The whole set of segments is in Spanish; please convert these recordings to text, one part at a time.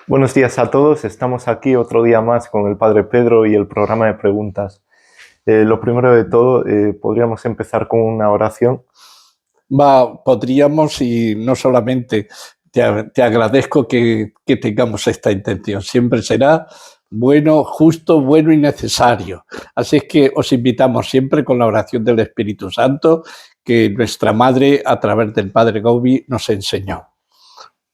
Buenos días a todos. Estamos aquí otro día más con el Padre Pedro y el programa de preguntas. Lo primero de todo, podríamos empezar con una oración. Podríamos, y no solamente te agradezco que tengamos esta intención, siempre será bueno, justo, bueno y necesario. Así es que os invitamos siempre con la oración del Espíritu Santo que nuestra Madre, a través del Padre Gobi, nos enseñó.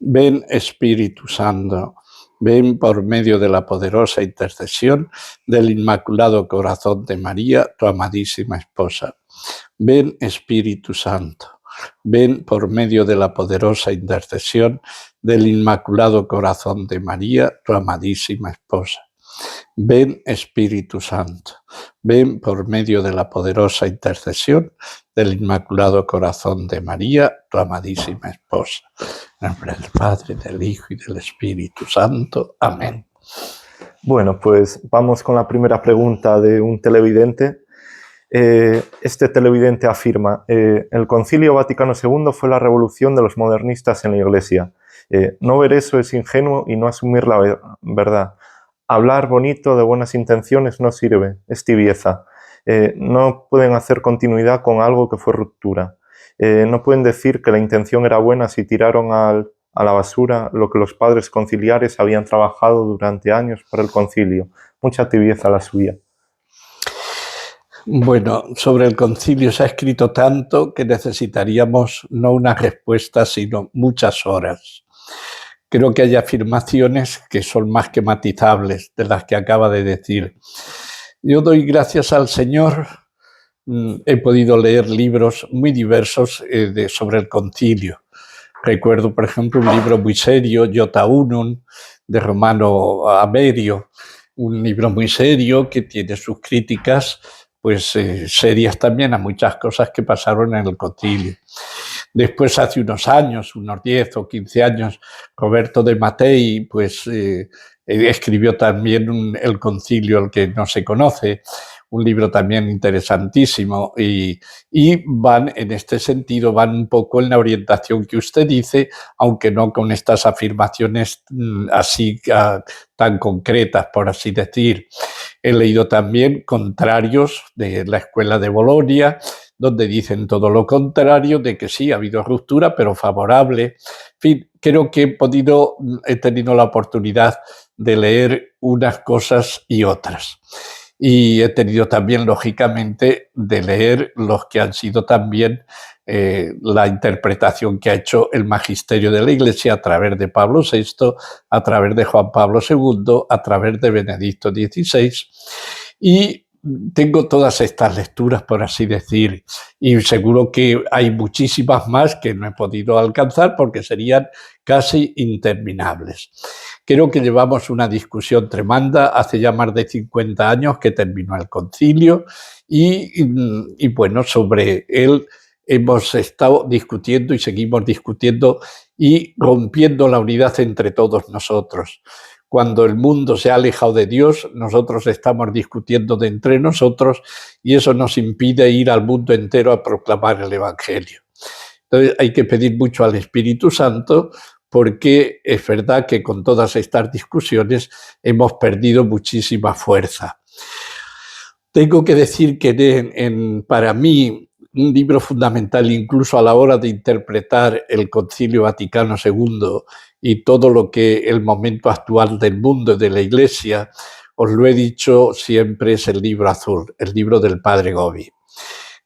Ven, Espíritu Santo, ven por medio de la poderosa intercesión del Inmaculado Corazón de María, tu amadísima esposa. Ven, Espíritu Santo, ven por medio de la poderosa intercesión del Inmaculado Corazón de María, tu amadísima esposa. Ven, Espíritu Santo, ven por medio de la poderosa intercesión del Inmaculado Corazón de María, tu amadísima esposa. En nombre del Padre, del Hijo y del Espíritu Santo. Amén. Bueno, pues vamos con la primera pregunta de un televidente. Este televidente afirma, el Concilio Vaticano II fue la revolución de los modernistas en la Iglesia. No ver eso es ingenuo y no asumir la verdad. Hablar bonito de buenas intenciones no sirve, es tibieza. No pueden hacer continuidad con algo que fue ruptura. No pueden decir que la intención era buena si tiraron a la basura lo que los padres conciliares habían trabajado durante años para el concilio. Mucha tibieza la suya. Bueno, sobre el concilio se ha escrito tanto que necesitaríamos no una respuesta, sino muchas horas. Creo que hay afirmaciones que son más que matizables de las que acaba de decir. Yo doy gracias al Señor. He podido leer libros muy diversos sobre el concilio. Recuerdo, por ejemplo, un libro muy serio, Iota Unum, de Romano Amerio, un libro muy serio que tiene sus críticas pues serias también a muchas cosas que pasaron en el concilio. Después, hace unos años, unos 10 o 15 años, Roberto de Mattei pues, escribió también el concilio, el que no se conoce, un libro también interesantísimo y van en este sentido, van un poco en la orientación que usted dice, aunque no con estas afirmaciones así tan concretas, por así decir. He leído también contrarios de la Escuela de Bolonia, donde dicen todo lo contrario, de que sí, ha habido ruptura, pero favorable. En fin, creo que he tenido la oportunidad de leer unas cosas y otras. Y he tenido también, lógicamente, de leer los que han sido también la interpretación que ha hecho el magisterio de la Iglesia a través de Pablo VI, a través de Juan Pablo II, a través de Benedicto XVI. Y tengo todas estas lecturas, por así decir, y seguro que hay muchísimas más que no he podido alcanzar porque serían casi interminables. Creo que llevamos una discusión tremenda, hace ya más de 50 años que terminó el concilio y bueno, sobre él hemos estado discutiendo y seguimos discutiendo y rompiendo la unidad entre todos nosotros. Cuando el mundo se ha alejado de Dios, nosotros estamos discutiendo de entre nosotros y eso nos impide ir al mundo entero a proclamar el Evangelio. Entonces hay que pedir mucho al Espíritu Santo porque es verdad que con todas estas discusiones hemos perdido muchísima fuerza. Tengo que decir que para mí un libro fundamental incluso a la hora de interpretar el Concilio Vaticano II y todo lo que el momento actual del mundo y de la Iglesia, os lo he dicho siempre, es el libro azul, el libro del Padre Gobi.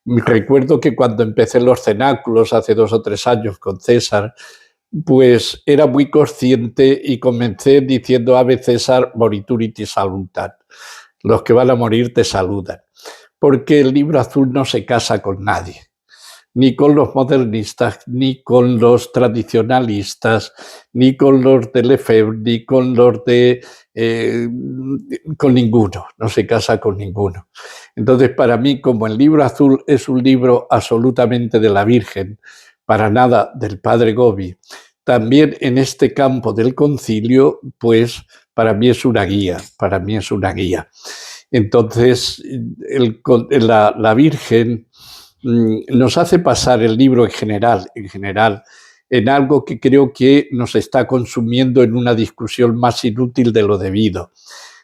Recuerdo que cuando empecé los cenáculos hace 2 o 3 años con César, pues era muy consciente y comencé diciendo Ave César morituriti salutat. Los que van a morir te saludan. Porque el libro azul no se casa con nadie, ni con los modernistas, ni con los tradicionalistas, ni con los de Lefebvre, ni con los de... con ninguno, no se casa con ninguno. Entonces, para mí, como el libro azul es un libro absolutamente de la Virgen, para nada del Padre Gobi, también en este campo del concilio, pues para mí es una guía, para mí es una guía. Entonces, la Virgen nos hace pasar el libro en general, en algo que creo que nos está consumiendo en una discusión más inútil de lo debido,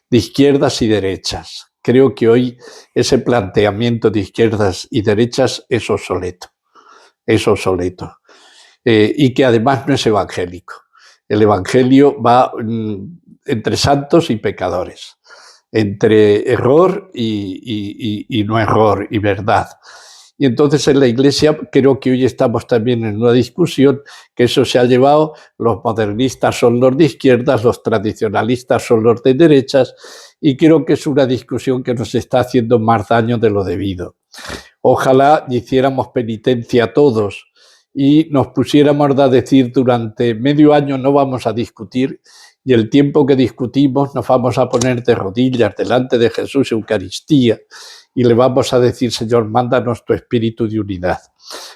de izquierdas y derechas. Creo que hoy ese planteamiento de izquierdas y derechas es obsoleto, y que además no es evangélico. El evangelio va entre santos y pecadores, entre error y no error y verdad. Y entonces en la Iglesia creo que hoy estamos también en una discusión que eso se ha llevado, los modernistas son los de izquierdas, los tradicionalistas son los de derechas, y creo que es una discusión que nos está haciendo más daño de lo debido. Ojalá hiciéramos penitencia todos y nos pusiéramos a decir durante medio año no vamos a discutir, y el tiempo que discutimos nos vamos a poner de rodillas delante de Jesús Eucaristía y le vamos a decir: Señor, mándanos tu espíritu de unidad,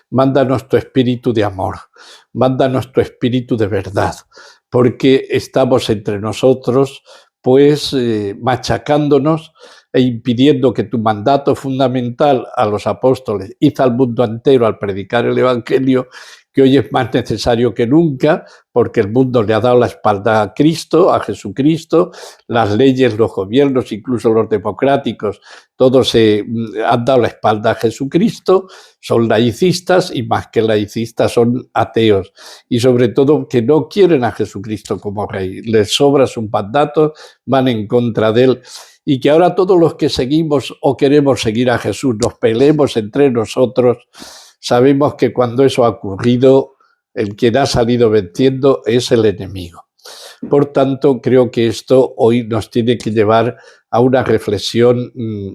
mándanos tu espíritu de amor, mándanos tu espíritu de verdad, porque estamos entre nosotros pues machacándonos e impidiendo que tu mandato fundamental a los apóstoles, id al mundo entero al predicar el evangelio, que hoy es más necesario que nunca, porque el mundo le ha dado la espalda a Cristo, a Jesucristo, las leyes, los gobiernos, incluso los democráticos, todos se han dado la espalda a Jesucristo, son laicistas y más que laicistas son ateos, y sobre todo que no quieren a Jesucristo como rey, les sobra su mandato, van en contra de él, y que ahora todos los que seguimos o queremos seguir a Jesús nos peleemos entre nosotros. Sabemos que cuando eso ha ocurrido, el quien ha salido venciendo es el enemigo. Por tanto, creo que esto hoy nos tiene que llevar a una reflexión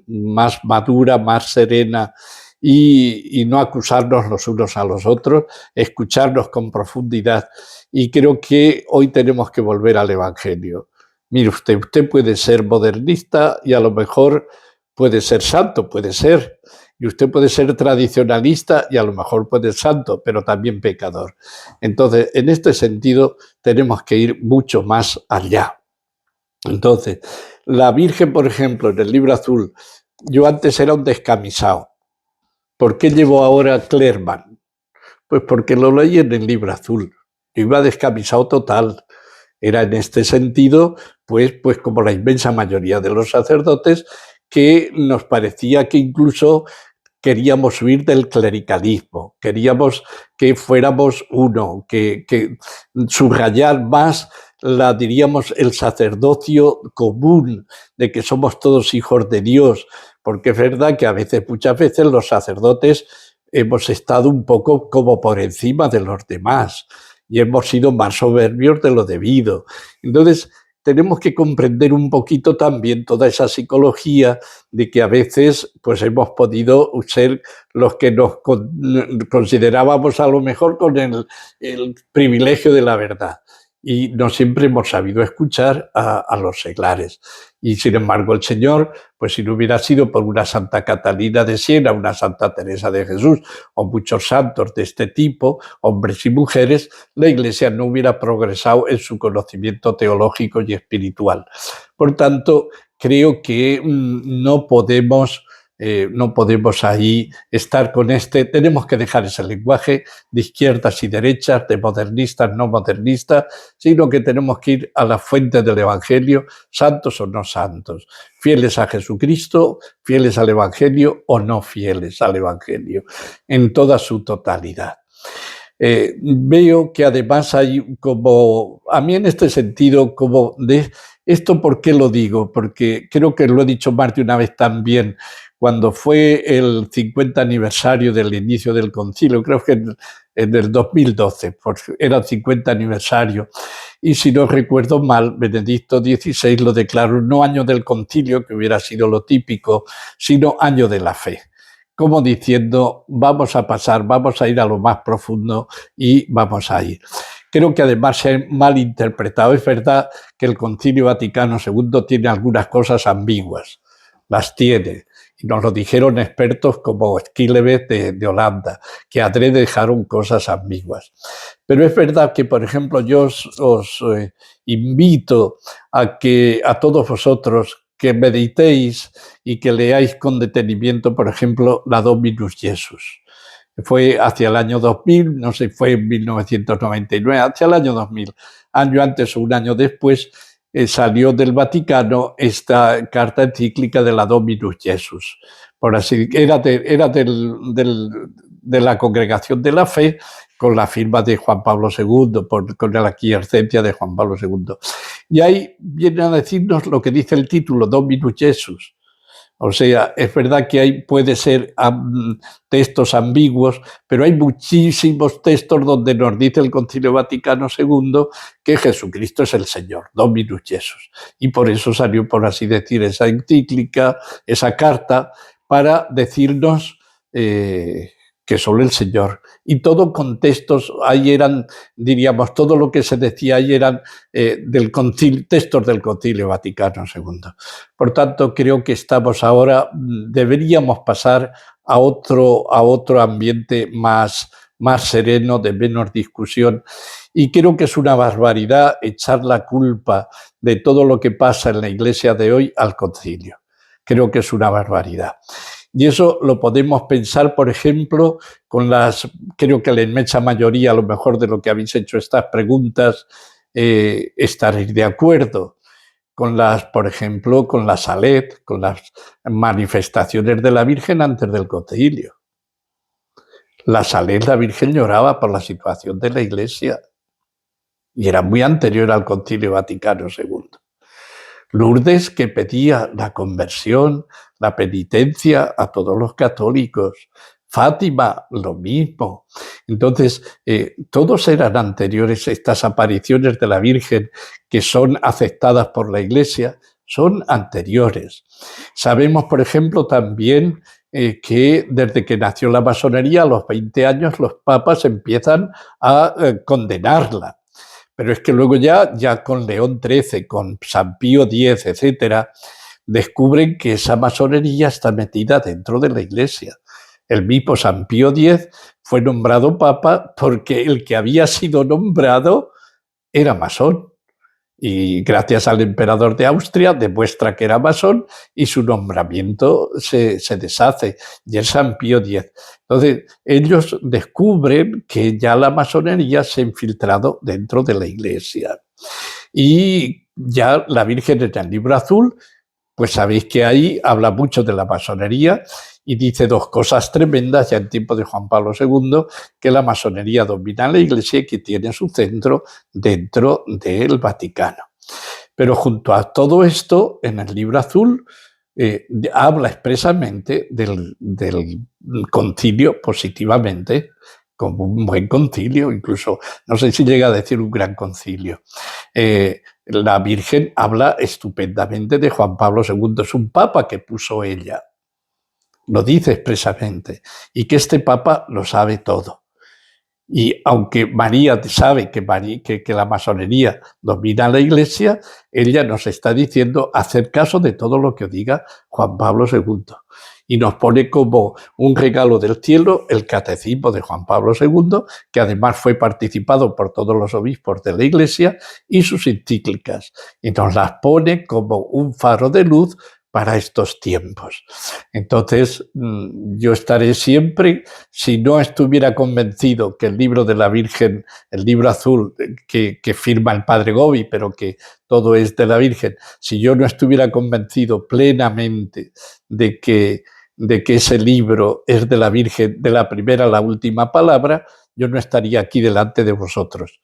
más madura, más serena, y no acusarnos los unos a los otros, escucharnos con profundidad. Y creo que hoy tenemos que volver al Evangelio. Mire usted puede ser modernista y a lo mejor puede ser santo, puede ser. Y usted puede ser tradicionalista y a lo mejor puede ser santo, pero también pecador. Entonces, en este sentido, tenemos que ir mucho más allá. Entonces, la Virgen, por ejemplo, en el Libro Azul, yo antes era un descamisado. ¿Por qué llevo ahora Clerman? Pues porque lo leí en el Libro Azul. Yo iba descamisado total. Era en este sentido, pues como la inmensa mayoría de los sacerdotes, que nos parecía que incluso queríamos huir del clericalismo, queríamos que fuéramos uno, que subrayar más diríamos, el sacerdocio común, de que somos todos hijos de Dios, porque es verdad que muchas veces los sacerdotes hemos estado un poco como por encima de los demás y hemos sido más soberbios de lo debido. Entonces, tenemos que comprender un poquito también toda esa psicología de que a veces pues hemos podido ser los que nos considerábamos a lo mejor con el privilegio de la verdad. Y no siempre hemos sabido escuchar a los seglares. Y sin embargo el Señor, pues si no hubiera sido por una Santa Catalina de Siena, una Santa Teresa de Jesús o muchos santos de este tipo, hombres y mujeres, la Iglesia no hubiera progresado en su conocimiento teológico y espiritual. Por tanto, creo que no podemos ahí estar con tenemos que dejar ese lenguaje de izquierdas y derechas, de modernistas, no modernistas, sino que tenemos que ir a la fuente del Evangelio, santos o no santos, fieles a Jesucristo, fieles al Evangelio o no fieles al Evangelio, en toda su totalidad. Veo que además hay como, a mí en este sentido, como de esto, ¿por qué lo digo? Porque creo que lo he dicho más de una vez también, cuando fue el 50 aniversario del inicio del concilio, creo que en el 2012, era el 50 aniversario, y si no recuerdo mal, Benedicto XVI lo declaró no año del concilio, que hubiera sido lo típico, sino año de la fe, como diciendo vamos a ir a lo más profundo y vamos a ir. Creo que además se ha malinterpretado. Es verdad que el Concilio Vaticano II tiene algunas cosas ambiguas, las tiene, y nos lo dijeron expertos como Schillebeeck de Holanda, que adrede dejaron cosas ambiguas. Pero es verdad que, por ejemplo, yo os invito a todos vosotros que meditéis y que leáis con detenimiento, por ejemplo, la Dominus Jesus. fue hacia el año 2000, no sé, fue en 1999, hacia el año 2000, año antes o un año después, salió del Vaticano esta carta encíclica de la Dominus Jesus. Por así, era de la Congregación de la Fe, con la firma de Juan Pablo II, con la aquiescencia de Juan Pablo II. Y ahí viene a decirnos lo que dice el título, Dominus Jesus. O sea, es verdad que puede ser textos ambiguos, pero hay muchísimos textos donde nos dice el Concilio Vaticano II que Jesucristo es el Señor, Dominus Jesus. Y por eso salió, por así decir, esa encíclica, esa carta, para decirnos que solo el Señor. Y todo contextos, ahí eran, diríamos, todo lo que se decía ahí eran textos del Concilio Vaticano II. Por tanto, creo que estamos ahora, deberíamos pasar a otro ambiente más sereno, de menos discusión. Y creo que es una barbaridad echar la culpa de todo lo que pasa en la Iglesia de hoy al concilio. Creo que es una barbaridad. Y eso lo podemos pensar, por ejemplo, creo que la inmensa mayoría, a lo mejor de lo que habéis hecho estas preguntas, estaréis de acuerdo. Por ejemplo, con la Salet, con las manifestaciones de la Virgen antes del concilio. La Salet, la Virgen lloraba por la situación de la Iglesia y era muy anterior al Concilio Vaticano II. Lourdes, que pedía la conversión, la penitencia a todos los católicos. Fátima, lo mismo. Entonces, todos eran anteriores, estas apariciones de la Virgen que son aceptadas por la Iglesia, son anteriores. Sabemos, por ejemplo, también que desde que nació la masonería, a los 20 años, los papas empiezan a condenarla. Pero es que luego ya con León XIII, con San Pío X, etcétera, descubren que esa masonería está metida dentro de la Iglesia. El mismo San Pío X fue nombrado papa porque el que había sido nombrado era masón. Y gracias al emperador de Austria demuestra que era masón y su nombramiento se deshace, y es San Pío X. Entonces, ellos descubren que ya la masonería se ha infiltrado dentro de la Iglesia. Y ya la Virgen en el Libro Azul, pues sabéis que ahí habla mucho de la masonería y dice dos cosas tremendas ya en tiempo de Juan Pablo II, que la masonería domina la Iglesia y que tiene su centro dentro del Vaticano. Pero junto a todo esto, en el Libro Azul habla expresamente del concilio positivamente, como un buen concilio, incluso no sé si llega a decir un gran concilio. La Virgen habla estupendamente de Juan Pablo II, es un papa que puso ella, lo dice expresamente, y que este papa lo sabe todo. Y aunque María sabe que la masonería domina la Iglesia, ella nos está diciendo hacer caso de todo lo que diga Juan Pablo II. Y nos pone como un regalo del cielo el catecismo de Juan Pablo II, que además fue participado por todos los obispos de la Iglesia, y sus encíclicas. Y nos las pone como un faro de luz para estos tiempos. Entonces, yo estaré siempre, si no estuviera convencido que el libro de la Virgen, el Libro Azul que firma el Padre Gobi, pero que todo es de la Virgen, si yo no estuviera convencido plenamente de que ese libro es de la Virgen, de la primera a la última palabra, yo no estaría aquí delante de vosotros.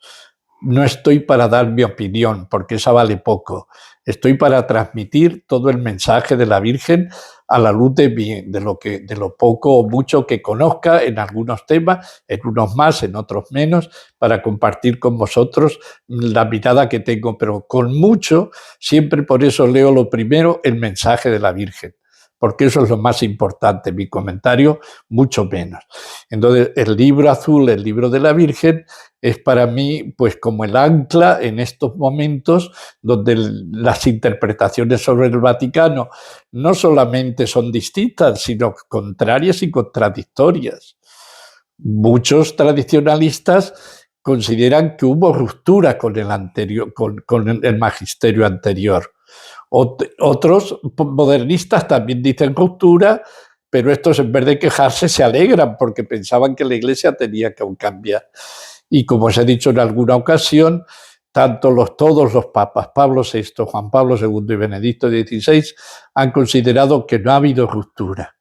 No estoy para dar mi opinión, porque esa vale poco. Estoy para transmitir todo el mensaje de la Virgen a la luz de lo poco o mucho que conozca en algunos temas, en unos más, en otros menos, para compartir con vosotros la mirada que tengo, pero con mucho, siempre por eso leo lo primero, el mensaje de la Virgen, porque eso es lo más importante, mi comentario mucho menos. Entonces, el Libro Azul, el libro de la Virgen, es para mí pues como el ancla en estos momentos donde las interpretaciones sobre el Vaticano no solamente son distintas, sino contrarias y contradictorias. Muchos tradicionalistas consideran que hubo ruptura con el magisterio anterior. Otros modernistas también dicen ruptura, pero estos en vez de quejarse se alegran porque pensaban que la Iglesia tenía que cambiar. Y como os he dicho en alguna ocasión, todos los papas, Pablo VI, Juan Pablo II y Benedicto XVI, han considerado que no ha habido ruptura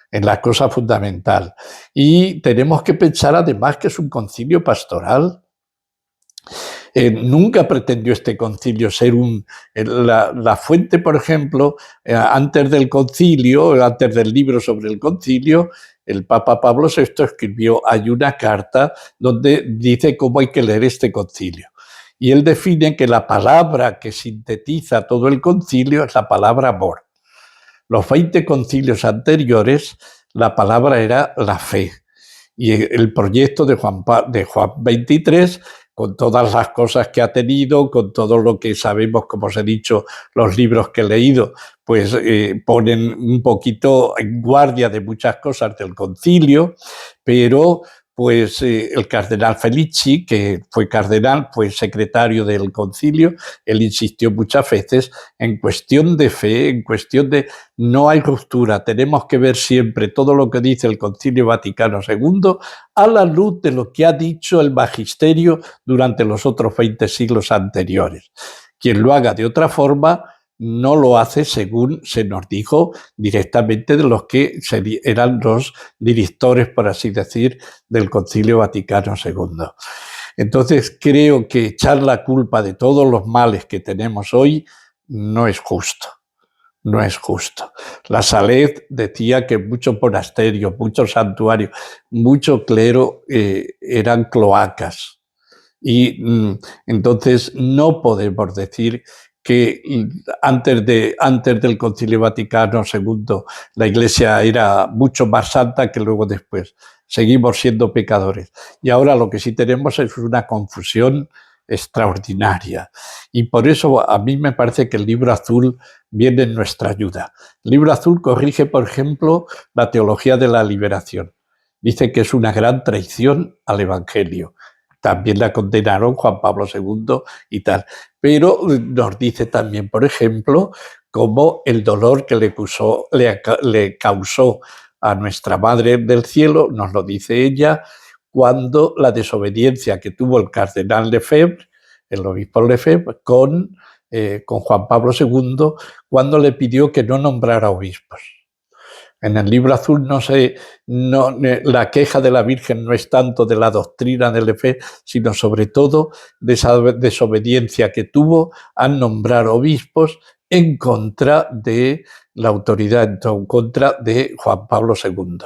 en la cosa fundamental. Y tenemos que pensar además que es un concilio pastoral. Nunca pretendió este concilio ser la fuente, por ejemplo, antes del concilio, antes del libro sobre el concilio, el Papa Pablo VI escribió, hay una carta donde dice cómo hay que leer este concilio. Y él define que la palabra que sintetiza todo el concilio es la palabra amor. Los 20 concilios anteriores, la palabra era la fe. Y el proyecto de Juan XXIII, con todas las cosas que ha tenido, con todo lo que sabemos, como os he dicho, los libros que he leído, pues ponen un poquito en guardia de muchas cosas del concilio, pero pues el cardenal Felici, que fue cardenal, fue secretario del concilio, él insistió muchas veces en cuestión de fe, en cuestión de no hay ruptura, tenemos que ver siempre todo lo que dice el Concilio Vaticano II a la luz de lo que ha dicho el magisterio durante los otros 20 siglos anteriores. Quien lo haga de otra forma no lo hace según se nos dijo directamente de los que eran los directores, por así decir, del Concilio Vaticano II. Entonces creo que echar la culpa de todos los males que tenemos hoy no es justo. No es justo. La Saled decía que muchos monasterios, muchos santuarios, mucho clero eran cloacas. Y entonces no podemos decir que antes del Concilio Vaticano II la Iglesia era mucho más santa que luego después. Seguimos siendo pecadores. Y ahora lo que sí tenemos es una confusión extraordinaria. Y por eso a mí me parece que el Libro Azul viene en nuestra ayuda. El Libro Azul corrige, por ejemplo, la teología de la liberación. Dice que es una gran traición al Evangelio. También la condenaron Juan Pablo II y tal. Pero nos dice también, por ejemplo, cómo el dolor que le causó a nuestra Madre del Cielo, nos lo dice ella, cuando la desobediencia que tuvo el cardenal Lefebvre, el obispo Lefebvre, con Juan Pablo II, cuando le pidió que no nombrara obispos. En el Libro Azul la queja de la Virgen no es tanto de la doctrina de Lefebvre, sino sobre todo de esa desobediencia que tuvo al nombrar obispos en contra de la autoridad, en contra de Juan Pablo II.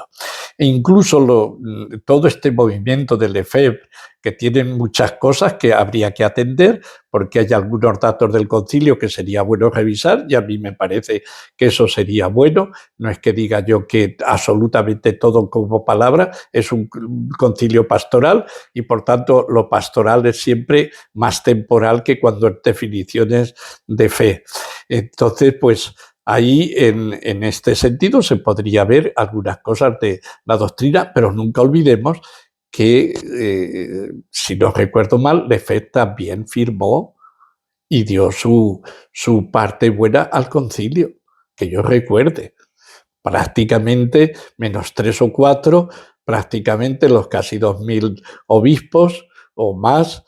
E incluso todo este movimiento de Lefebvre, que tienen muchas cosas que habría que atender, porque hay algunos datos del concilio que sería bueno revisar, y a mí me parece que eso sería bueno. No es que diga yo que absolutamente todo como palabra, es un concilio pastoral y por tanto lo pastoral es siempre más temporal que cuando en definiciones de fe. Entonces, pues ahí en este sentido se podría ver algunas cosas de la doctrina, pero nunca olvidemos que, si no recuerdo mal, Lefebvre también firmó y dio su parte buena al concilio, que yo recuerde. Prácticamente, menos 3 o 4, prácticamente los casi 2000 obispos o más,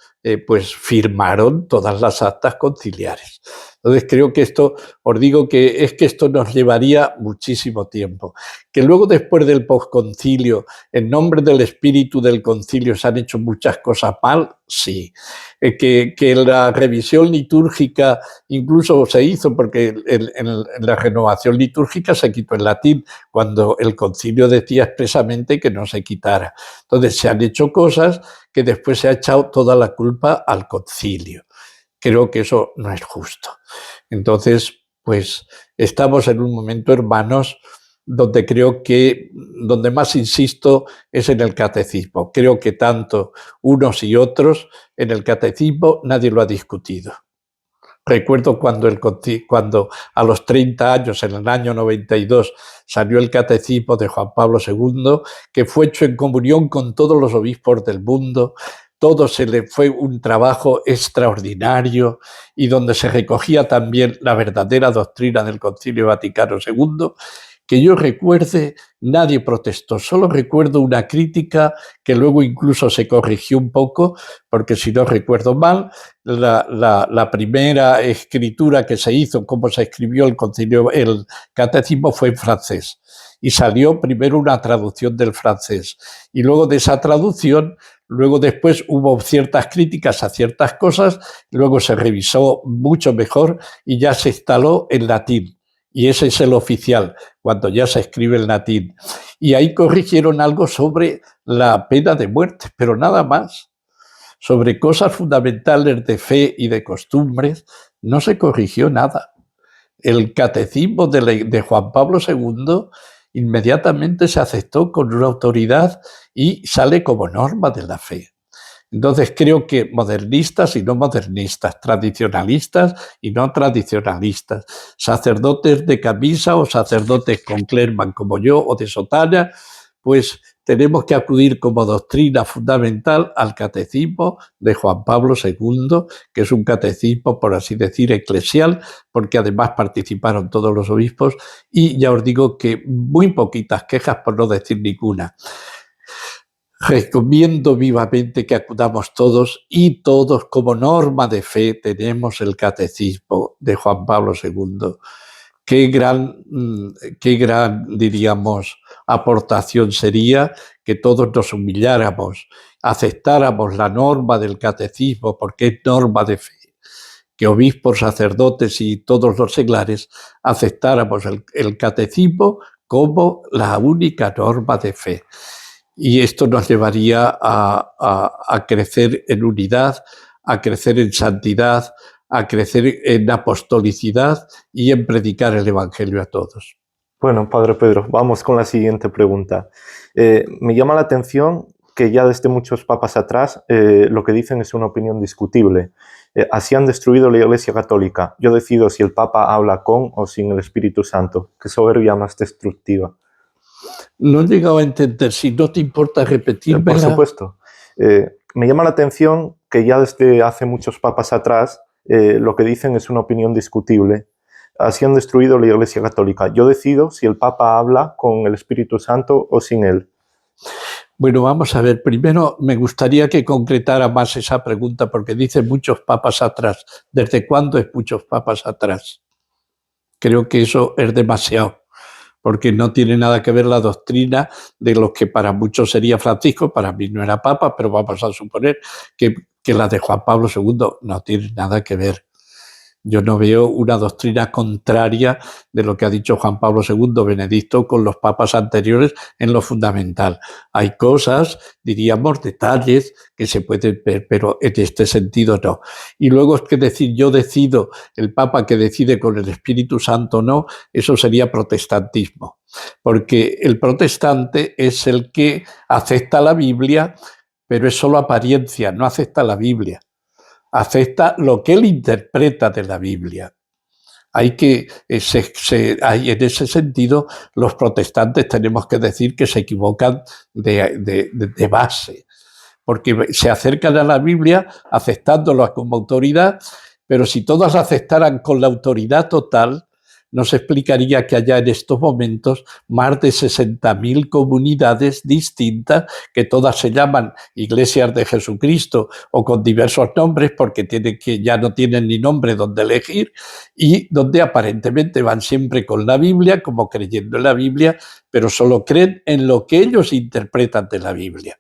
pues firmaron todas las actas conciliares. Entonces creo que esto, os digo que es que esto nos llevaría muchísimo tiempo. Que luego después del posconcilio, en nombre del espíritu del concilio se han hecho muchas cosas mal, sí. Que la revisión litúrgica incluso se hizo porque en la renovación litúrgica se quitó el latín, cuando el concilio decía expresamente que no se quitara. Entonces se han hecho cosas que después se ha echado toda la culpa al concilio. Creo que eso no es justo. Entonces, pues estamos en un momento, hermanos, donde creo que donde más insisto es en el catecismo. Creo que tanto unos y otros en el catecismo nadie lo ha discutido. Recuerdo cuando a los 30 años, en el año 92, salió el catecismo de Juan Pablo II, que fue hecho en comunión con todos los obispos del mundo. Todo fue un trabajo extraordinario y donde se recogía también la verdadera doctrina del Concilio Vaticano II. que yo recuerde, nadie protestó. Solo recuerdo una crítica que luego incluso se corrigió un poco, porque si no recuerdo mal, la primera escritura que se hizo, como se escribió el catecismo, fue en francés. Y salió primero una traducción del francés. Y luego de esa traducción, luego después hubo ciertas críticas a ciertas cosas, luego se revisó mucho mejor y ya se instaló en latín. Y ese es el oficial, cuando ya se escribe en latín. Y ahí corrigieron algo sobre la pena de muerte, pero nada más. Sobre cosas fundamentales de fe y de costumbres, no se corrigió nada. El catecismo de Juan Pablo II inmediatamente se aceptó con una autoridad y sale como norma de la fe. Entonces creo que modernistas y no modernistas, tradicionalistas y no tradicionalistas, sacerdotes de camisa o sacerdotes con clerman como yo o de sotana, pues tenemos que acudir como doctrina fundamental al catecismo de Juan Pablo II, que es un catecismo, por así decir, eclesial, porque además participaron todos los obispos y ya os digo que muy poquitas quejas, por no decir ninguna. Recomiendo vivamente que acudamos todos y todos como norma de fe tenemos el catecismo de Juan Pablo II. Qué gran, diríamos, aportación sería que todos nos humilláramos, aceptáramos la norma del catecismo porque es norma de fe, que obispos, sacerdotes y todos los seglares aceptáramos el catecismo como la única norma de fe. Y esto nos llevaría a crecer en unidad, a crecer en santidad, a crecer en apostolicidad y en predicar el Evangelio a todos. Bueno, Padre Pedro, vamos con la siguiente pregunta. Me llama la atención que ya desde muchos papas atrás lo que dicen es una opinión discutible. Así han destruido la Iglesia Católica. Yo decido si el Papa habla con o sin el Espíritu Santo. Qué soberbia más destructiva. No he llegado a entender, si no te importa repetirme. Por supuesto. Me llama la atención que ya desde hace muchos papas atrás lo que dicen es una opinión discutible. Así han destruido la Iglesia Católica. Yo decido si el Papa habla con el Espíritu Santo o sin él. Bueno, vamos a ver. Primero me gustaría que concretara más esa pregunta porque dice muchos papas atrás. ¿Desde cuándo es muchos papas atrás? Creo que eso es demasiado, porque no tiene nada que ver la doctrina de lo que para muchos sería Francisco, para mí no era papa, pero vamos a suponer que la de Juan Pablo II no tiene nada que ver. Yo no veo una doctrina contraria de lo que ha dicho Juan Pablo II, Benedicto, con los papas anteriores en lo fundamental. Hay cosas, diríamos, detalles que se pueden ver, pero en este sentido no. Y luego es que decir, yo decido, el papa que decide con el Espíritu Santo no, eso sería protestantismo. Porque el protestante es el que acepta la Biblia, pero es solo apariencia, no acepta la Biblia. Acepta lo que él interpreta de la Biblia. En ese sentido, los protestantes tenemos que decir que se equivocan de base, porque se acercan a la Biblia aceptándola como autoridad, pero si todas aceptaran con la autoridad total, nos explicaría que haya en estos momentos más de 60.000 comunidades distintas que todas se llaman Iglesias de Jesucristo o con diversos nombres porque ya no tienen ni nombre donde elegir y donde aparentemente van siempre con la Biblia, como creyendo en la Biblia, pero solo creen en lo que ellos interpretan de la Biblia.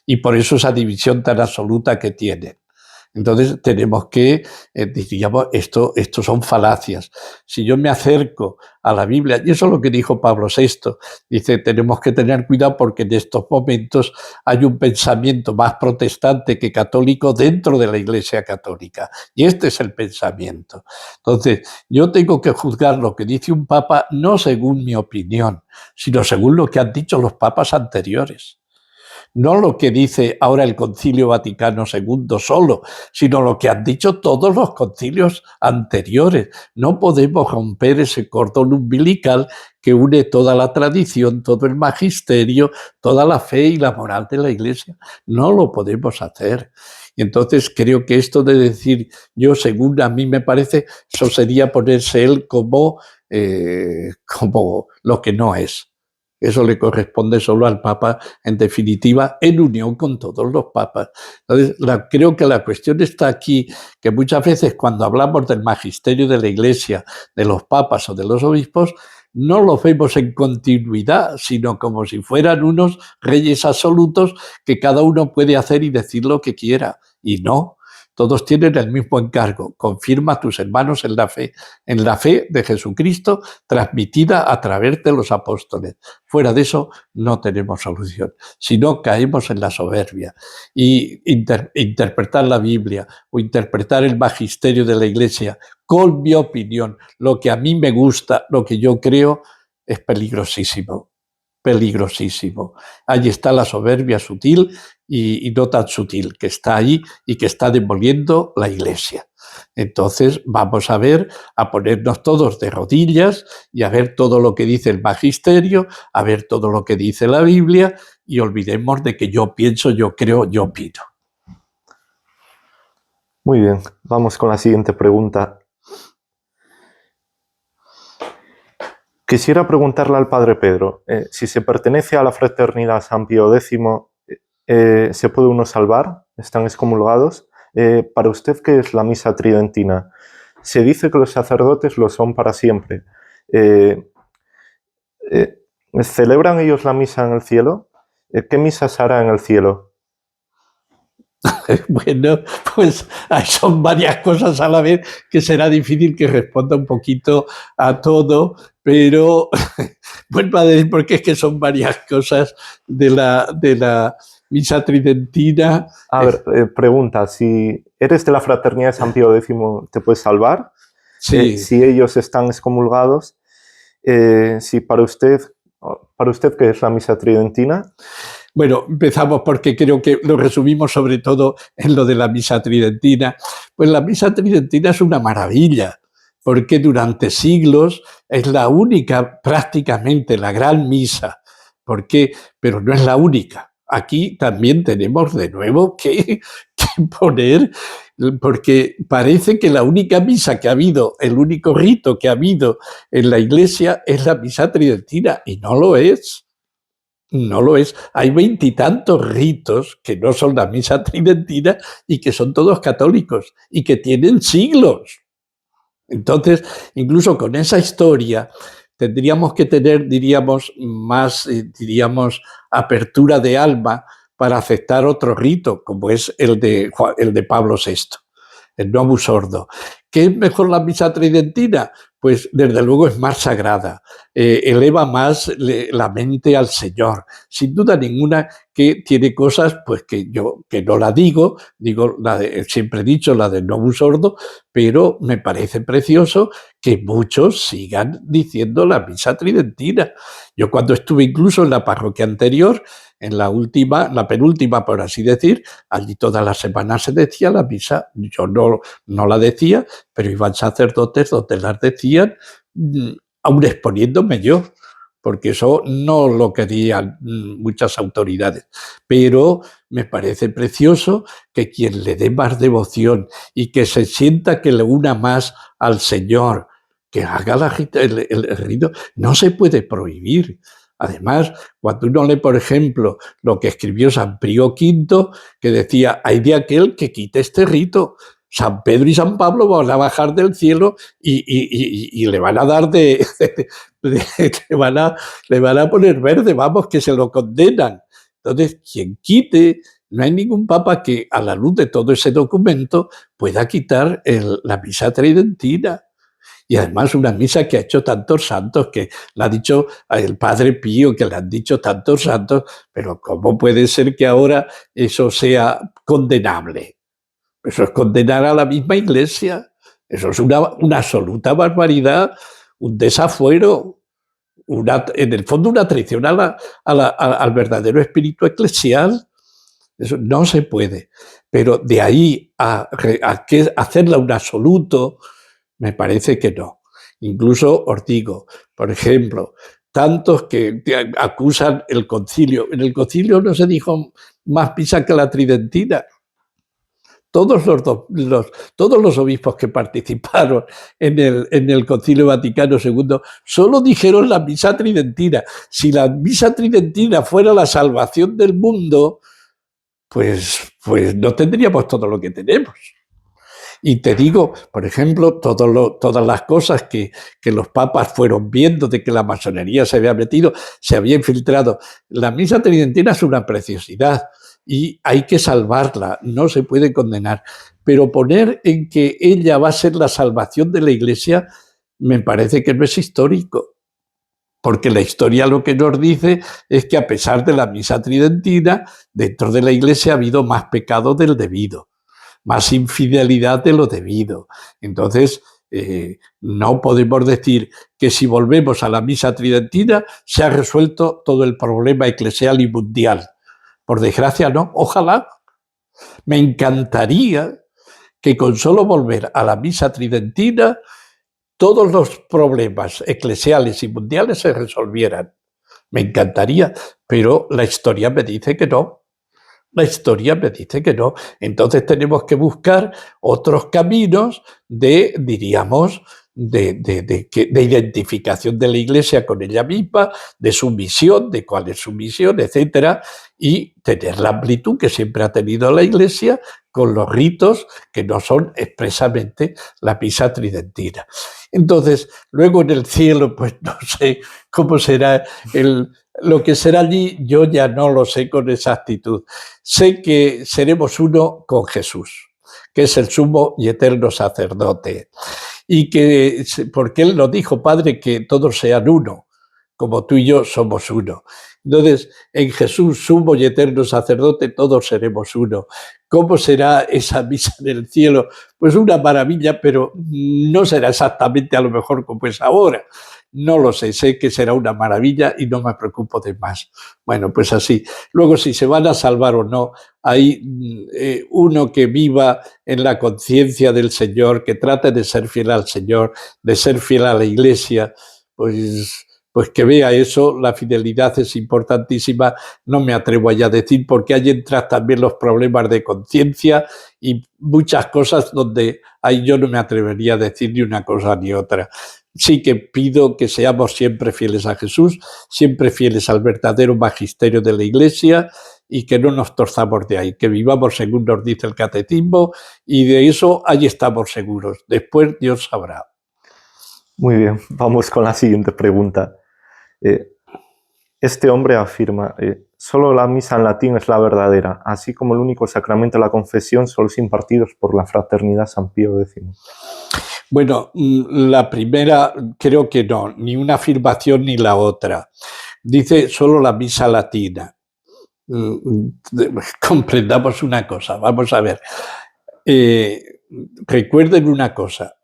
Y por eso esa división tan absoluta que tienen. Entonces tenemos que, diríamos, esto son falacias. Si yo me acerco a la Biblia, y eso es lo que dijo Pablo VI, dice, tenemos que tener cuidado porque en estos momentos hay un pensamiento más protestante que católico dentro de la Iglesia Católica. Y este es el pensamiento. Entonces, yo tengo que juzgar lo que dice un papa no según mi opinión, sino según lo que han dicho los papas anteriores. No lo que dice ahora el Concilio Vaticano II solo, sino lo que han dicho todos los concilios anteriores. No podemos romper ese cordón umbilical que une toda la tradición, todo el magisterio, toda la fe y la moral de la Iglesia. No lo podemos hacer. Y entonces creo que esto de decir yo según a mí me parece, eso sería ponerse él como como lo que no es. Eso le corresponde solo al Papa, en definitiva, en unión con todos los papas. Entonces, creo que la cuestión está aquí, que muchas veces cuando hablamos del magisterio de la Iglesia, de los papas o de los obispos, no los vemos en continuidad, sino como si fueran unos reyes absolutos que cada uno puede hacer y decir lo que quiera. Y no, todos tienen el mismo encargo: confirma a tus hermanos en la fe de Jesucristo transmitida a través de los apóstoles. Fuera de eso no tenemos solución. Si no, caemos en la soberbia. Y interpretar la Biblia o interpretar el magisterio de la Iglesia con mi opinión, lo que a mí me gusta, lo que yo creo, es peligrosísimo. Peligrosísimo. Ahí está la soberbia sutil y no tan sutil, que está ahí y que está demoliendo la Iglesia. Entonces vamos a ponernos todos de rodillas y a ver todo lo que dice el magisterio, a ver todo lo que dice la Biblia, y olvidemos de que yo pienso, yo creo, yo opino. Muy bien, vamos con la siguiente pregunta. Quisiera preguntarle al Padre Pedro, si se pertenece a la fraternidad San Pío X, ¿se puede uno salvar? ¿Están excomulgados? Para usted, ¿qué es la misa tridentina? Se dice que los sacerdotes lo son para siempre. ¿Celebran ellos la misa en el cielo? ¿Qué misa se hará en el cielo? Bueno, pues son varias cosas a la vez que será difícil que responda un poquito a todo, pero vuelvo a decir porque es que son varias cosas de la misa tridentina. A ver, pregunta, si eres de la fraternidad de San Pío X, ¿te puedes salvar? Sí. Si ellos están excomulgados, si para usted, ¿qué es la misa tridentina? Bueno, empezamos porque creo que lo resumimos sobre todo en lo de la misa tridentina. Pues la misa tridentina es una maravilla, porque durante siglos es la única, prácticamente la gran misa. ¿Por qué? Pero no es la única. Aquí también tenemos de nuevo que poner, porque parece que la única misa que ha habido, el único rito que ha habido en la Iglesia es la misa tridentina, y no lo es. No lo es. Hay 20 y tantos ritos que no son la misa tridentina y que son todos católicos y que tienen siglos. Entonces, incluso con esa historia, tendríamos que tener, diríamos, más, apertura de alma para aceptar otro rito, como es el de Pablo VI, el Novus Ordo. ¿Qué es mejor la misa tridentina? Pues desde luego es más sagrada, eleva más la mente al Señor, sin duda ninguna, que tiene cosas pues que yo que no la digo siempre he dicho la del Novus Ordo, pero me parece precioso que muchos sigan diciendo la misa tridentina. Yo cuando estuve incluso en la parroquia anterior, en la penúltima por así decir, allí todas las semanas se decía la misa. Yo no la decía, pero iban sacerdotes donde las decían, aún exponiéndome yo, porque eso no lo querían muchas autoridades. Pero me parece precioso que quien le dé más devoción y que se sienta que le una más al Señor, que haga el rito, no se puede prohibir. Además, cuando uno lee, por ejemplo, lo que escribió San Pío V, que decía, hay de aquel que quite este rito, San Pedro y San Pablo van a bajar del cielo y le van a dar le van a poner verde, vamos, que se lo condenan. Entonces, quien quite, no hay ningún papa que a la luz de todo ese documento pueda quitar la misa tridentina. Y además una misa que ha hecho tantos santos, que la ha dicho el Padre Pío, que le han dicho tantos santos, pero ¿cómo puede ser que ahora eso sea condenable? Eso es condenar a la misma Iglesia. Eso es una absoluta barbaridad, un desafuero, en el fondo una traición al verdadero espíritu eclesial. Eso no se puede. Pero de ahí a hacerla un absoluto, me parece que no. Incluso os digo, por ejemplo, tantos que acusan el concilio. En el concilio no se dijo más misa que la tridentina. todos los obispos que participaron en el Concilio Vaticano II solo dijeron la misa tridentina. Si la misa tridentina fuera la salvación del mundo, pues no tendríamos todo lo que tenemos. Y te digo, por ejemplo, todas las cosas que los papas fueron viendo de que la masonería se había metido, se había infiltrado. La misa tridentina es una preciosidad y hay que salvarla, no se puede condenar. Pero poner en que ella va a ser la salvación de la Iglesia me parece que no es histórico. Porque la historia lo que nos dice es que a pesar de la misa tridentina, dentro de la Iglesia ha habido más pecado del debido, más infidelidad de lo debido. Entonces, no podemos decir que si volvemos a la misa tridentina se ha resuelto todo el problema eclesial y mundial. Por desgracia, no. Ojalá. Me encantaría que con solo volver a la misa tridentina todos los problemas eclesiales y mundiales se resolvieran. Me encantaría, pero la historia me dice que no. La historia me dice que no. Entonces tenemos que buscar otros caminos diríamos, de identificación de la Iglesia con ella misma, de su misión, de cuál es su misión, etcétera, y tener la amplitud que siempre ha tenido la Iglesia con los ritos que no son expresamente la misa tridentina. Entonces, luego en el cielo, pues no sé cómo será lo que será allí, yo ya no lo sé con exactitud. Sé que seremos uno con Jesús, que es el sumo y eterno sacerdote. Y que, porque Él nos dijo, Padre, que todos sean uno, como tú y yo somos uno. Entonces, en Jesús, sumo y eterno sacerdote, todos seremos uno. ¿Cómo será esa misa en el cielo? Pues una maravilla, pero no será exactamente a lo mejor como es ahora. No lo sé que será una maravilla y no me preocupo de más. Bueno, pues así. Luego, si se van a salvar o no, hay uno que viva en la conciencia del Señor, que trate de ser fiel al Señor, de ser fiel a la Iglesia, pues que vea eso. La fidelidad es importantísima, no me atrevo ya a decir, porque ahí entran también los problemas de conciencia y muchas cosas donde ahí yo no me atrevería a decir ni una cosa ni otra. Sí que pido que seamos siempre fieles a Jesús, siempre fieles al verdadero magisterio de la Iglesia y que no nos torzamos de ahí, que vivamos según nos dice el catecismo y de eso ahí estamos seguros. Después Dios sabrá. Muy bien, vamos con la siguiente pregunta. Este hombre afirma, solo la misa en latín es la verdadera, así como el único sacramento de la confesión son los impartidos por la Fraternidad San Pío X. Bueno, la primera creo que no, ni una afirmación ni la otra. Dice solo la misa latina. Comprendamos una cosa, vamos a ver. Recuerden una cosa.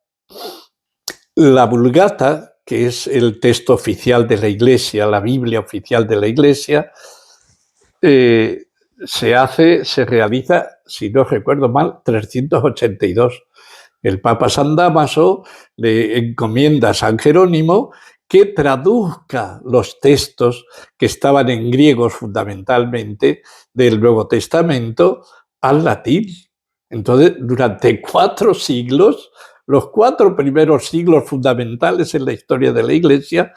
La Vulgata, que es el texto oficial de la Iglesia, la Biblia oficial de la Iglesia, se realiza, si no recuerdo mal, 382. El Papa San Dámaso le encomienda a San Jerónimo que traduzca los textos que estaban en griego fundamentalmente del Nuevo Testamento al latín. Entonces, durante 4 siglos, los 4 primeros siglos fundamentales en la historia de la Iglesia,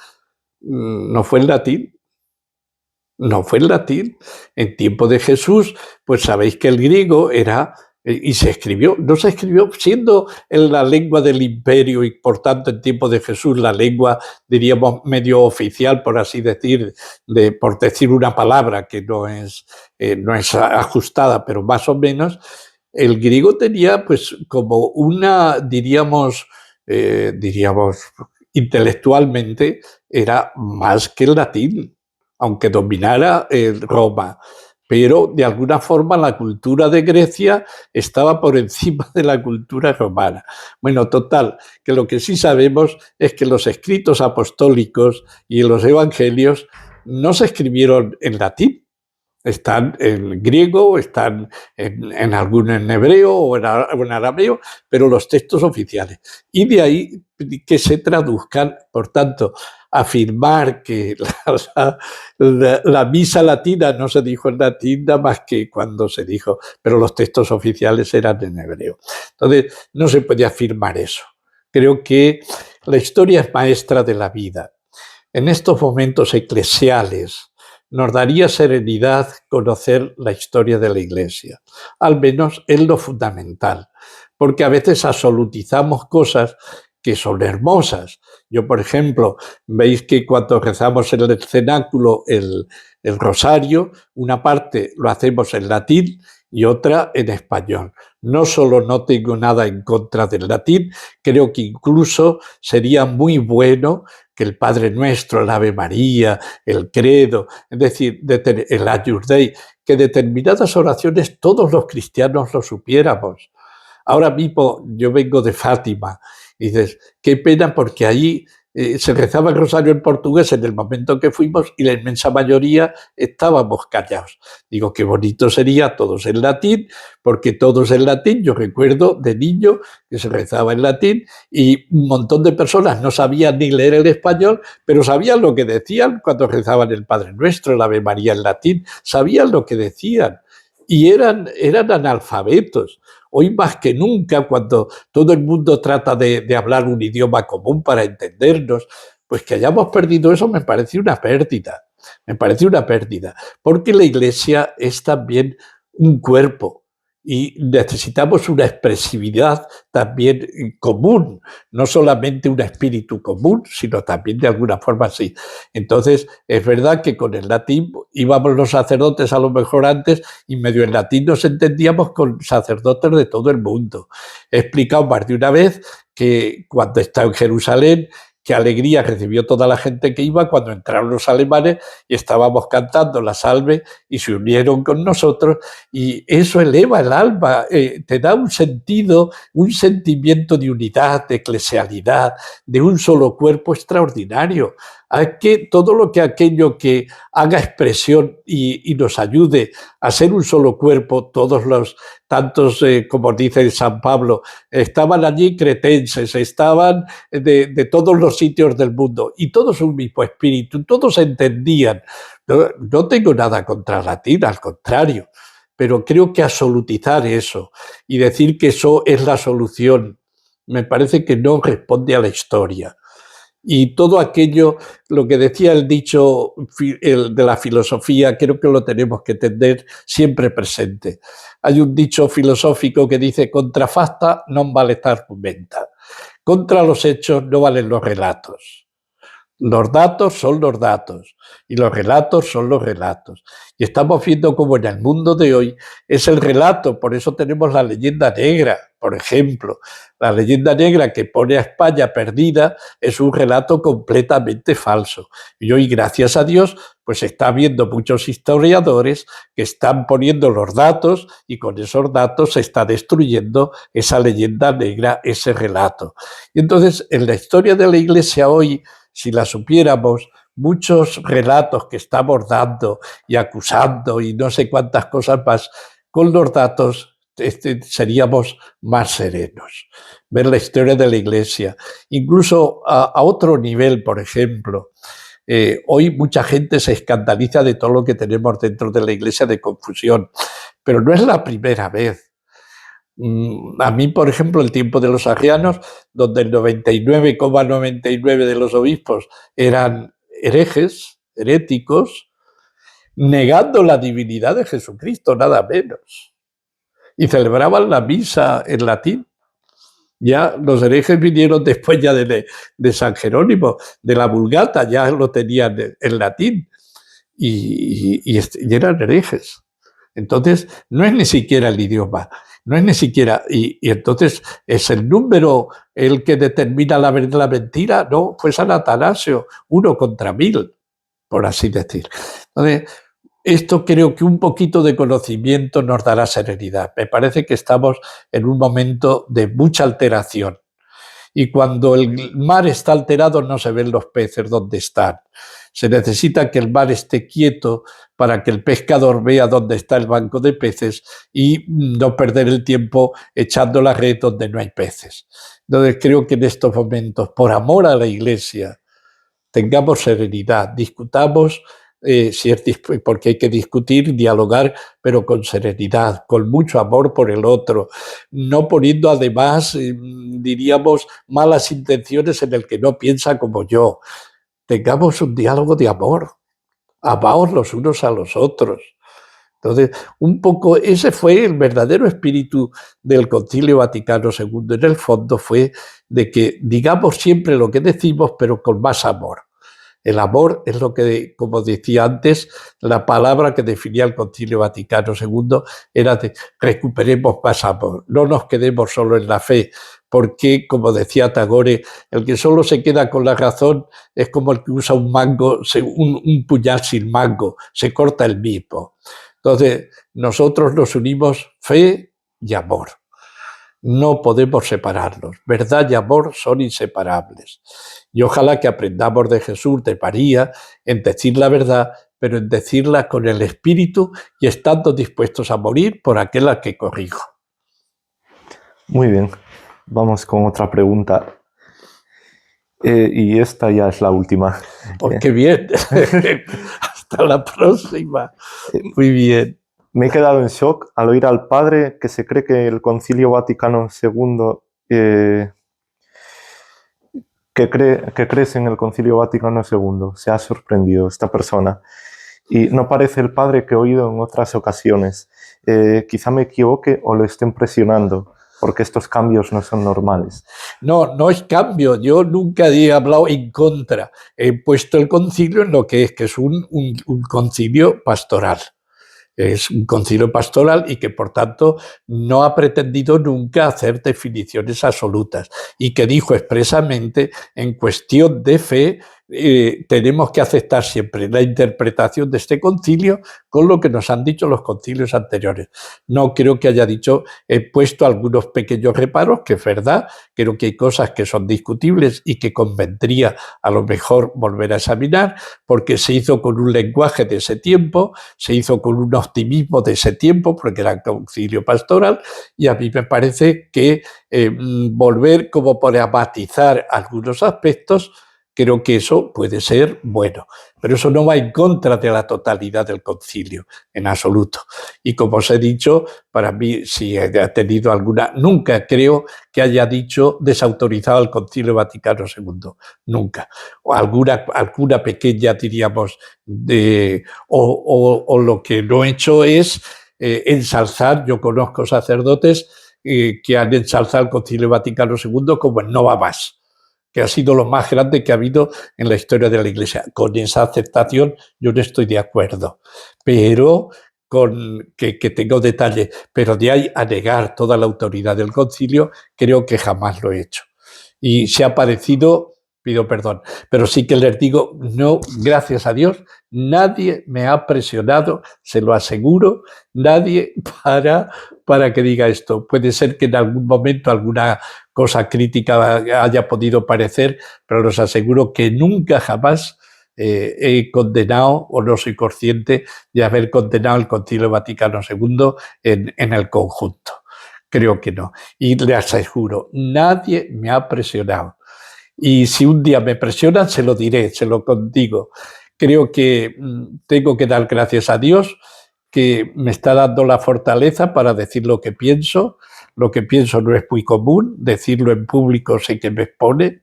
no fue en latín. No fue en latín. En tiempo de Jesús, pues sabéis que el griego era, y se escribió, no se escribió siendo en la lengua del imperio y por tanto en tiempo de Jesús la lengua, diríamos, medio oficial, por así decir, por decir una palabra que no es ajustada, pero más o menos. El griego tenía pues como una, diríamos, intelectualmente era más que el latín, aunque dominara Roma. Pero de alguna forma la cultura de Grecia estaba por encima de la cultura romana. Bueno, total, que lo que sí sabemos es que los escritos apostólicos y los evangelios no se escribieron en latín. Están en griego, están en alguno en hebreo o en arameo, pero los textos oficiales. Y de ahí que se traduzcan, por tanto, afirmar que la misa latina no se dijo en latín nada más que cuando se dijo, pero los textos oficiales eran en hebreo. Entonces, no se puede afirmar eso. Creo que la historia es maestra de la vida. En estos momentos eclesiales nos daría serenidad conocer la historia de la Iglesia, al menos es lo fundamental, porque a veces absolutizamos cosas que son hermosas. Yo, por ejemplo, veis que cuando rezamos en el cenáculo el rosario, una parte lo hacemos en latín y otra en español. No solo no tengo nada en contra del latín, creo que incluso sería muy bueno que el Padre Nuestro, el Ave María, el Credo, es decir, el Agnus Dei, que determinadas oraciones todos los cristianos lo supiéramos. Ahora mismo yo vengo de Fátima y dices, qué pena porque allí se rezaba el rosario en portugués en el momento que fuimos y la inmensa mayoría estábamos callados. Digo, qué bonito sería todos en latín, porque todos en latín, yo recuerdo de niño que se rezaba en latín y un montón de personas no sabían ni leer el español, pero sabían lo que decían cuando rezaban el Padre Nuestro, el Ave María en latín, sabían lo que decían y eran analfabetos. Hoy más que nunca, cuando todo el mundo trata de hablar un idioma común para entendernos, pues que hayamos perdido eso me parece una pérdida. Me parece una pérdida, porque la Iglesia es también un cuerpo y necesitamos una expresividad también común, no solamente un espíritu común, sino también de alguna forma así. Entonces, es verdad que con el latín íbamos los sacerdotes a lo mejor antes y medio en latín nos entendíamos con sacerdotes de todo el mundo. He explicado más de una vez que cuando estaba en Jerusalén, qué alegría recibió toda la gente que iba cuando entraron los alemanes y estábamos cantando la salve y se unieron con nosotros y eso eleva el alma, te da un sentido, un sentimiento de unidad, de eclesialidad, de un solo cuerpo extraordinario. Hay que todo lo que aquello que haga expresión y nos ayude a ser un solo cuerpo, todos los tantos, como dice San Pablo, estaban allí cretenses, estaban de todos los sitios del mundo y todos un mismo espíritu, todos entendían. No tengo nada contra latín, al contrario, pero creo que absolutizar eso y decir que eso es la solución, me parece que no responde a la historia. Y todo aquello, lo que decía el dicho de la filosofía, creo que lo tenemos que tener siempre presente. Hay un dicho filosófico que dice, contra facta non vale argumenta. Contra los hechos no valen los relatos. Los datos son los datos y los relatos son los relatos. Y estamos viendo cómo en el mundo de hoy es el relato, por eso tenemos la leyenda negra, por ejemplo. La leyenda negra que pone a España perdida es un relato completamente falso. Y hoy, gracias a Dios, pues está habiendo muchos historiadores que están poniendo los datos y con esos datos se está destruyendo esa leyenda negra, ese relato. Y entonces, en la historia de la Iglesia hoy, si la supiéramos, muchos relatos que estamos dando y acusando y no sé cuántas cosas más, con los datos seríamos más serenos. Ver la historia de la Iglesia, incluso a otro nivel, por ejemplo. Hoy mucha gente se escandaliza de todo lo que tenemos dentro de la Iglesia de confusión, pero no es la primera vez. A mí, por ejemplo, el tiempo de los arrianos, donde el 99,99 de los obispos eran herejes, heréticos, negando la divinidad de Jesucristo, nada menos. Y celebraban la misa en latín. Ya los herejes vinieron después ya de San Jerónimo, de la Vulgata, ya lo tenían en latín y eran herejes. Entonces, no es ni siquiera el idioma, no es ni siquiera, y entonces es el número el que determina la verdad, la mentira, no, fue San Atanasio, 1 contra 1000, por así decir. Entonces, esto creo que un poquito de conocimiento nos dará serenidad. Me parece que estamos en un momento de mucha alteración Y cuando el mar está alterado no se ven los peces dónde están. Se necesita que el mar esté quieto para que el pescador vea dónde está el banco de peces y no perder el tiempo echando la red donde no hay peces. Entonces creo que en estos momentos, por amor a la Iglesia, tengamos serenidad, discutamos, porque hay que discutir, dialogar, pero con serenidad, con mucho amor por el otro, no poniendo además, diríamos, malas intenciones en el que no piensa como yo. Tengamos un diálogo de amor, amaos los unos a los otros. Entonces, un poco ese fue el verdadero espíritu del Concilio Vaticano II. En el fondo fue de que digamos siempre lo que decimos, pero con más amor. El amor es lo que, como decía antes, la palabra que definía el Concilio Vaticano II era de recuperemos más amor, no nos quedemos solo en la fe, porque, como decía Tagore, el que solo se queda con la razón es como el que usa un mango, un puñal sin mango, se corta el mismo. Entonces, nosotros nos unimos fe y amor. No podemos separarlos. Verdad y amor son inseparables. Y ojalá que aprendamos de Jesús, de María, en decir la verdad, pero en decirla con el espíritu y estando dispuestos a morir por aquel al que corrijo. Muy bien, vamos con otra pregunta. Y esta ya es la última. Oh, qué bien. Hasta la próxima. Muy bien. Me he quedado en shock al oír al padre que se cree que el Concilio Vaticano II, que crees en el Concilio Vaticano II. Se ha sorprendido esta persona. Y no parece el padre que he oído en otras ocasiones. Quizá me equivoque o lo estén presionando, porque estos cambios no son normales. No, no es cambio. Yo nunca he hablado en contra. He puesto el concilio en lo que es un concilio pastoral. Es un concilio pastoral y que, por tanto, no ha pretendido nunca hacer definiciones absolutas y que dijo expresamente, en cuestión de fe, tenemos que aceptar siempre la interpretación de este concilio con lo que nos han dicho los concilios anteriores. No creo que haya dicho, he puesto algunos pequeños reparos, que es verdad, creo que hay cosas que son discutibles y que convendría a lo mejor volver a examinar, porque se hizo con un lenguaje de ese tiempo, se hizo con un optimismo de ese tiempo, porque era concilio pastoral, y a mí me parece que volver como para matizar algunos aspectos, creo que eso puede ser bueno, pero eso no va en contra de la totalidad del concilio, en absoluto. Y como os he dicho, para mí, si ha tenido alguna, nunca creo que haya dicho desautorizado al Concilio Vaticano II, nunca. O alguna pequeña, diríamos, o lo que no he hecho es ensalzar. Yo conozco sacerdotes que han ensalzado al Concilio Vaticano II como el no va más, que ha sido lo más grande que ha habido en la historia de la Iglesia. Con esa aceptación yo no estoy de acuerdo, pero con que tengo detalle, pero de ahí a negar toda la autoridad del concilio, creo que jamás lo he hecho. Y si ha parecido, pido perdón, pero sí que les digo, no, gracias a Dios, nadie me ha presionado, se lo aseguro, nadie para que diga esto. Puede ser que en algún momento alguna cosa crítica haya podido parecer, pero les aseguro que nunca jamás he condenado o no soy consciente de haber condenado el Concilio Vaticano II en el conjunto. Creo que no. Y les aseguro, nadie me ha presionado. Y si un día me presionan, se lo diré, se lo digo. Creo que tengo que dar gracias a Dios que me está dando la fortaleza para decir lo que pienso. Lo que pienso no es muy común, decirlo en público sé que me expone,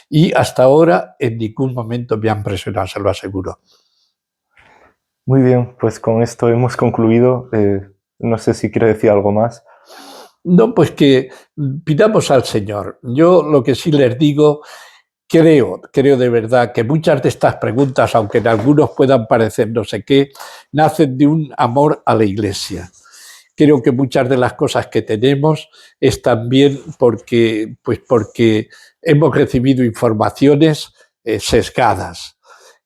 y hasta ahora en ningún momento me han presionado, se lo aseguro. Muy bien, pues con esto hemos concluido. No sé si quiere decir algo más. No, pues que pidamos al Señor. Yo lo que sí les digo, creo de verdad que muchas de estas preguntas, aunque en algunos puedan parecer no sé qué, nacen de un amor a la Iglesia. Creo que muchas de las cosas que tenemos es también porque hemos recibido informaciones sesgadas.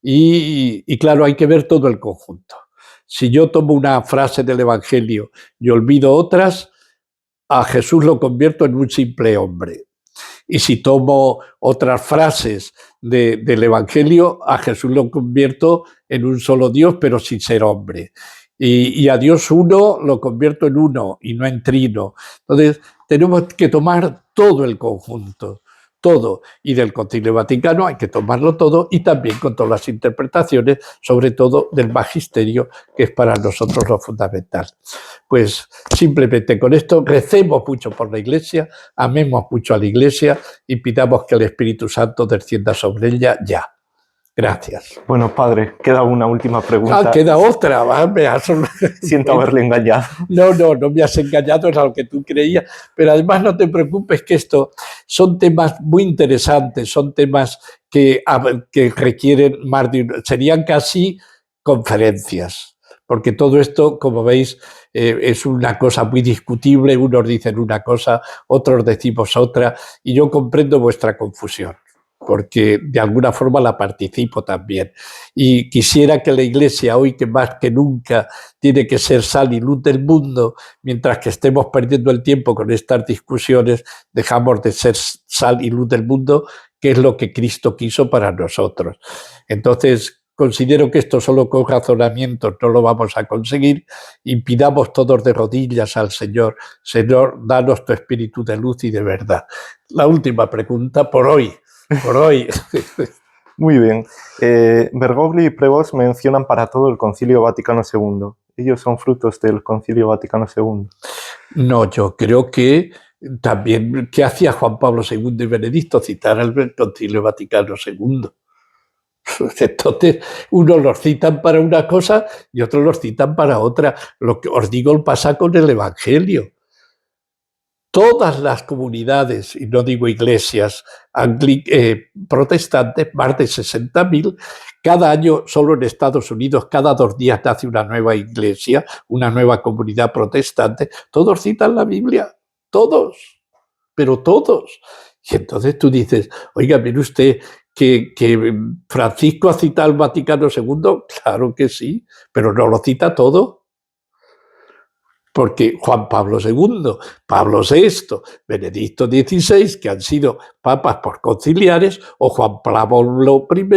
Y claro, hay que ver todo el conjunto. Si yo tomo una frase del Evangelio y olvido otras, a Jesús lo convierto en un simple hombre. Y si tomo otras frases del Evangelio, a Jesús lo convierto en un solo Dios, pero sin ser hombre. Y a Dios uno lo convierto en uno y no en trino. Entonces, tenemos que tomar todo el conjunto, todo. Y del Concilio Vaticano hay que tomarlo todo y también con todas las interpretaciones, sobre todo del magisterio, que es para nosotros lo fundamental. Pues simplemente con esto recemos mucho por la Iglesia, amemos mucho a la Iglesia y pidamos que el Espíritu Santo descienda sobre ella ya. Gracias. Bueno, padre, queda una última pregunta. Queda otra. Siento haberle engañado. No me has engañado, era lo que tú creías. Pero además no te preocupes que esto son temas muy interesantes, son temas que requieren más de... Serían casi conferencias, porque todo esto, como veis, es una cosa muy discutible. Unos dicen una cosa, otros decimos otra, y yo comprendo vuestra confusión, porque de alguna forma la participo también. Y quisiera que la Iglesia, hoy que más que nunca tiene que ser sal y luz del mundo, mientras que estemos perdiendo el tiempo con estas discusiones, dejamos de ser sal y luz del mundo, que es lo que Cristo quiso para nosotros. Entonces, considero que esto solo con razonamientos no lo vamos a conseguir, y pidamos todos de rodillas al Señor: Señor, danos tu espíritu de luz y de verdad. La última pregunta por hoy. Muy bien. Bergoglio y Prevost mencionan para todo el Concilio Vaticano II. ¿Ellos son frutos del Concilio Vaticano II? No, yo creo que también, ¿qué hacía Juan Pablo II y Benedicto? Citar el Concilio Vaticano II. Entonces, unos los citan para una cosa y otros los citan para otra. Lo que os digo pasa con el Evangelio. Todas las comunidades, y no digo iglesias, protestantes, más de 60.000, cada año solo en Estados Unidos, cada 2 días nace una nueva iglesia, una nueva comunidad protestante. Todos citan la Biblia, todos, pero todos. Y entonces tú dices, oiga, mire usted que Francisco ha citado al Vaticano II, claro que sí, pero no lo cita todo. Porque Juan Pablo II, Pablo VI, Benedicto XVI, que han sido papas por conciliares, o Juan Pablo I,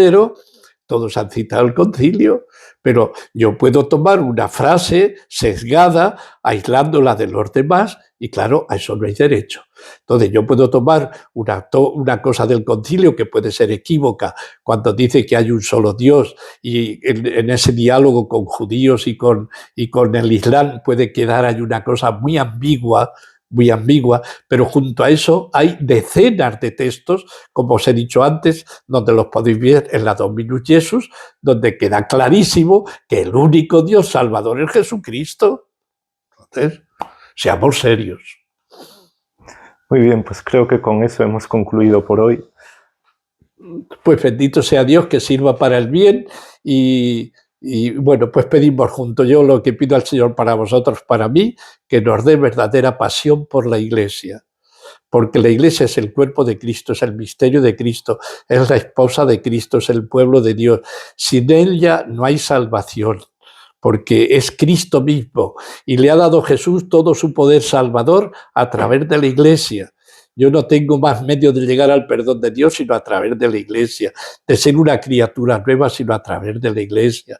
todos han citado el concilio, pero yo puedo tomar una frase sesgada, aislándola de los demás, y claro, a eso no hay derecho. Entonces yo puedo tomar una cosa del concilio que puede ser equívoca, cuando dice que hay un solo Dios, y en ese diálogo con judíos y con el Islam puede quedar ahí una cosa muy ambigua, pero junto a eso hay decenas de textos, como os he dicho antes, donde los podéis ver en la Dominus Jesus, donde queda clarísimo que el único Dios salvador es Jesucristo. Entonces, seamos serios. Muy bien, pues creo que con eso hemos concluido por hoy. Pues bendito sea Dios, que sirva para el bien, y bueno, pues pedimos juntos. Yo lo que pido al Señor para vosotros, para mí, que nos dé verdadera pasión por la Iglesia, porque la Iglesia es el cuerpo de Cristo, es el misterio de Cristo, es la esposa de Cristo, es el pueblo de Dios. Sin ella no hay salvación, porque es Cristo mismo, y le ha dado Jesús todo su poder salvador a través de la Iglesia. Yo no tengo más medio de llegar al perdón de Dios sino a través de la Iglesia, de ser una criatura nueva sino a través de la Iglesia.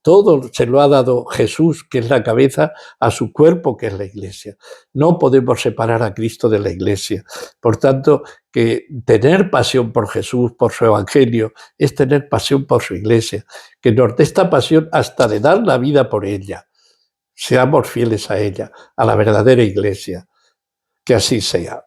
Todo se lo ha dado Jesús, que es la cabeza, a su cuerpo, que es la Iglesia. No podemos separar a Cristo de la Iglesia. Por tanto, que tener pasión por Jesús, por su Evangelio, es tener pasión por su Iglesia. Que nos dé esta pasión hasta de dar la vida por ella. Seamos fieles a ella, a la verdadera Iglesia. Que así sea.